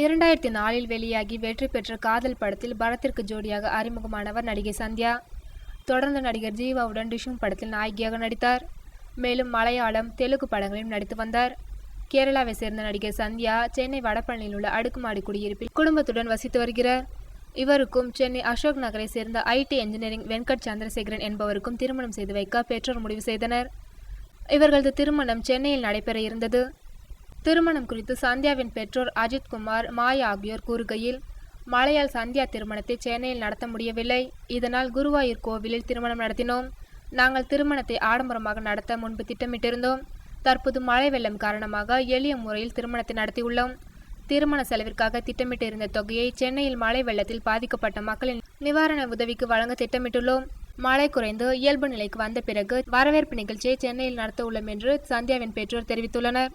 2004 வெளியாகி வெற்றி பெற்ற காதல் படத்தில் பரத்திற்கு ஜோடியாக அறிமுகமானவர் நடிகை சந்தியா. தொடர்ந்து நடிகர் ஜீவாவுடன் டிஷும் படத்தில் நாயகியாக நடித்தார். மேலும் மலையாளம், தெலுங்கு படங்களிலும் நடித்து வந்தார். கேரளாவை சேர்ந்த நடிகர் சந்தியா சென்னை வடபழனியில் உள்ள அடுக்குமாடி குடியிருப்பில் குடும்பத்துடன் வசித்து வருகிறார். இவருக்கும் சென்னை அசோக் நகரை சேர்ந்த IT இன்ஜினியரிங் வெங்கட் சந்திரசேகரன் என்பவருக்கும் திருமணம் செய்து வைக்க பெற்றோர் முடிவு செய்தனர். இவர்களது திருமணம் சென்னையில் நடைபெற இருந்தது. திருமணம் குறித்து சந்தியாவின் பெற்றோர் அஜித் குமார், மாயா ஆகியோர் கூறுகையில், மழையால் சந்தியா திருமணத்தை சென்னையில் நடத்த முடியவில்லை. இதனால் குருவாயூர் கோவிலில் திருமணம் நடத்தினோம். நாங்கள் திருமணத்தை ஆடம்பரமாக நடத்த முன்பு திட்டமிட்டிருந்தோம். தற்போது மழை வெள்ளம் காரணமாக எளிய முறையில் திருமணத்தை நடத்தியுள்ளோம். திருமண செலவிற்காக திட்டமிட்டிருந்த தொகையை சென்னையில் மழை வெள்ளத்தில் பாதிக்கப்பட்ட மக்களின் நிவாரண உதவிக்கு வழங்க திட்டமிட்டுள்ளோம். மழை குறைந்து இயல்பு நிலைக்கு வந்த பிறகு வரவேற்பு நிகழ்ச்சியை சென்னையில் நடத்த உள்ளோம் என்று சந்தியாவின் பெற்றோர் தெரிவித்துள்ளனர்.